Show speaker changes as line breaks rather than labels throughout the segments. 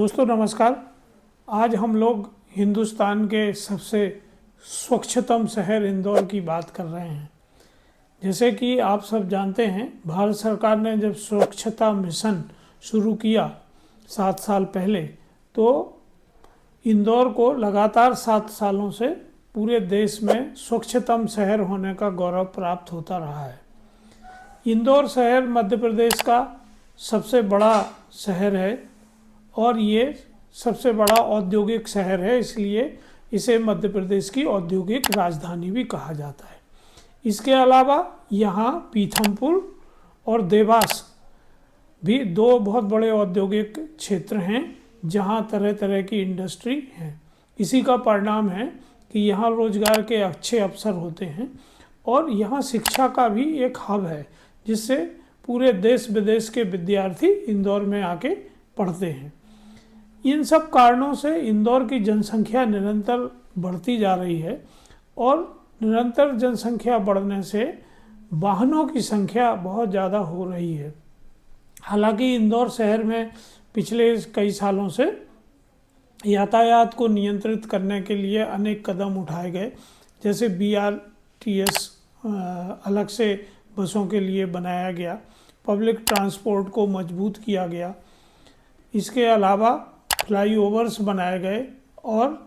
दोस्तों नमस्कार। आज हम लोग हिंदुस्तान के सबसे स्वच्छतम शहर इंदौर की बात कर रहे हैं। जैसे कि आप सब जानते हैं, भारत सरकार ने जब स्वच्छता मिशन शुरू किया 7 साल पहले, तो इंदौर को लगातार 7 सालों से पूरे देश में स्वच्छतम शहर होने का गौरव प्राप्त होता रहा है। इंदौर शहर मध्य प्रदेश का सबसे बड़ा शहर है और ये सबसे बड़ा औद्योगिक शहर है, इसलिए इसे मध्य प्रदेश की औद्योगिक राजधानी भी कहा जाता है। इसके अलावा यहाँ पीथमपुर और देवास भी दो बहुत बड़े औद्योगिक क्षेत्र हैं जहाँ तरह तरह की इंडस्ट्री है। इसी का परिणाम है कि यहाँ रोजगार के अच्छे अवसर होते हैं और यहाँ शिक्षा का भी एक हब है, जिससे पूरे देश विदेश के विद्यार्थी इंदौर में आके पढ़ते हैं। इन सब कारणों से इंदौर की जनसंख्या निरंतर बढ़ती जा रही है और निरंतर जनसंख्या बढ़ने से वाहनों की संख्या बहुत ज़्यादा हो रही है। हालांकि इंदौर शहर में पिछले कई सालों से यातायात को नियंत्रित करने के लिए अनेक कदम उठाए गए, जैसे BRTS अलग से बसों के लिए बनाया गया, पब्लिक ट्रांसपोर्ट को मजबूत किया गया। इसके अलावा फ्लाईओवर्स बनाए गए और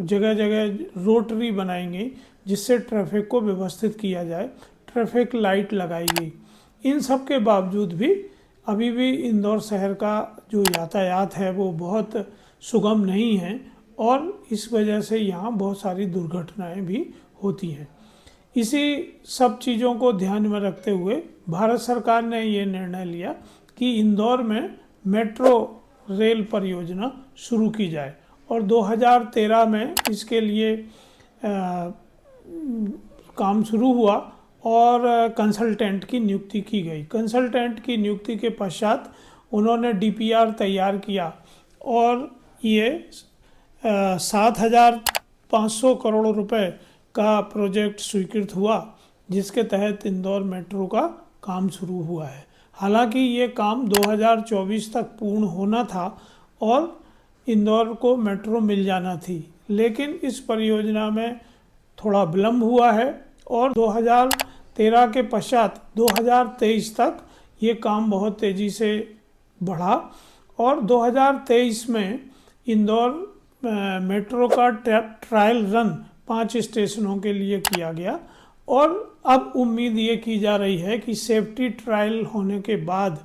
जगह जगह रोटरी बनाई गई, जिससे ट्रैफिक को व्यवस्थित किया जाए। ट्रैफिक लाइट लगाई गई। इन सब के बावजूद भी अभी भी इंदौर शहर का जो यातायात है वो बहुत सुगम नहीं है और इस वजह से यहाँ बहुत सारी दुर्घटनाएं भी होती हैं। इसी सब चीज़ों को ध्यान में रखते हुए भारत सरकार ने ये निर्णय लिया कि इंदौर में मेट्रो रेल परियोजना शुरू की जाए और 2013 में इसके लिए काम शुरू हुआ और कंसल्टेंट की नियुक्ति की गई। कंसल्टेंट की नियुक्ति के पश्चात उन्होंने DPR तैयार किया और ये 7,500 करोड़ रुपए का प्रोजेक्ट स्वीकृत हुआ, जिसके तहत इंदौर मेट्रो का काम शुरू हुआ है। हालांकि ये काम 2024 तक पूर्ण होना था और इंदौर को मेट्रो मिल जाना थी, लेकिन इस परियोजना में थोड़ा विलम्ब हुआ है और 2013 के पश्चात 2023 तक ये काम बहुत तेज़ी से बढ़ा और 2023 में इंदौर मेट्रो का ट्रायल रन 5 स्टेशनों के लिए किया गया और अब उम्मीद ये की जा रही है कि सेफ्टी ट्रायल होने के बाद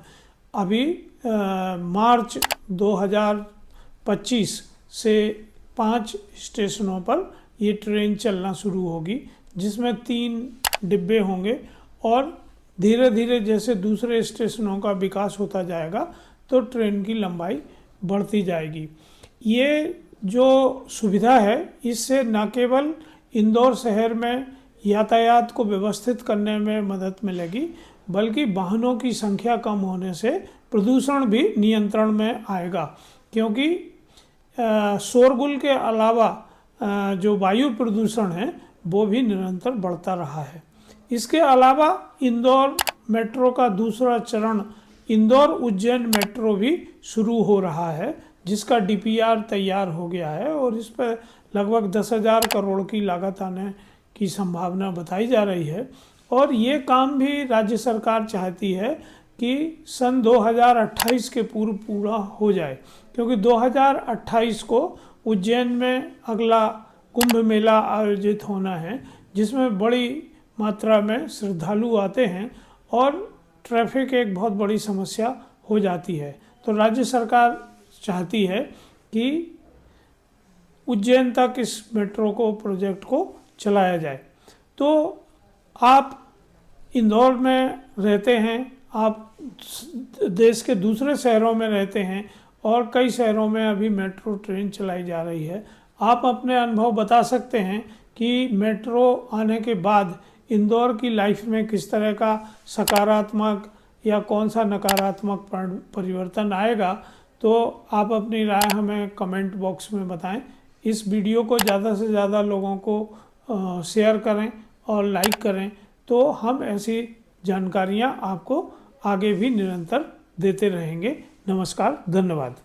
अभी मार्च 2025 से 5 स्टेशनों पर ये ट्रेन चलना शुरू होगी, जिसमें 3 डिब्बे होंगे और धीरे धीरे जैसे दूसरे स्टेशनों का विकास होता जाएगा तो ट्रेन की लंबाई बढ़ती जाएगी। ये जो सुविधा है, इससे न केवल इंदौर शहर में यातायात को व्यवस्थित करने में मदद मिलेगी, बल्कि वाहनों की संख्या कम होने से प्रदूषण भी नियंत्रण में आएगा, क्योंकि शोरगुल के अलावा जो वायु प्रदूषण है वो भी निरंतर बढ़ता रहा है। इसके अलावा इंदौर मेट्रो का दूसरा चरण इंदौर उज्जैन मेट्रो भी शुरू हो रहा है, जिसका DPR तैयार हो गया है और इस पर लगभग 10,000 करोड़ की लागत आने की संभावना बताई जा रही है। और ये काम भी राज्य सरकार चाहती है कि सन 2028 के पूर्व पूरा हो जाए, क्योंकि 2028 को उज्जैन में अगला कुंभ मेला आयोजित होना है, जिसमें बड़ी मात्रा में श्रद्धालु आते हैं और ट्रैफिक एक बहुत बड़ी समस्या हो जाती है। तो राज्य सरकार चाहती है कि उज्जैन तक इस मेट्रो को प्रोजेक्ट को चलाया जाए। तो आप इंदौर में रहते हैं, आप देश के दूसरे शहरों में रहते हैं और कई शहरों में अभी मेट्रो ट्रेन चलाई जा रही है। आप अपने अनुभव बता सकते हैं कि मेट्रो आने के बाद इंदौर की लाइफ में किस तरह का सकारात्मक या कौन सा नकारात्मक परिवर्तन आएगा। तो आप अपनी राय हमें कमेंट बॉक्स में बताएं। इस वीडियो को ज़्यादा से ज़्यादा लोगों को शेयर करें और लाइक करें, तो हम ऐसी जानकारियां आपको आगे भी निरंतर देते रहेंगे। नमस्कार, धन्यवाद।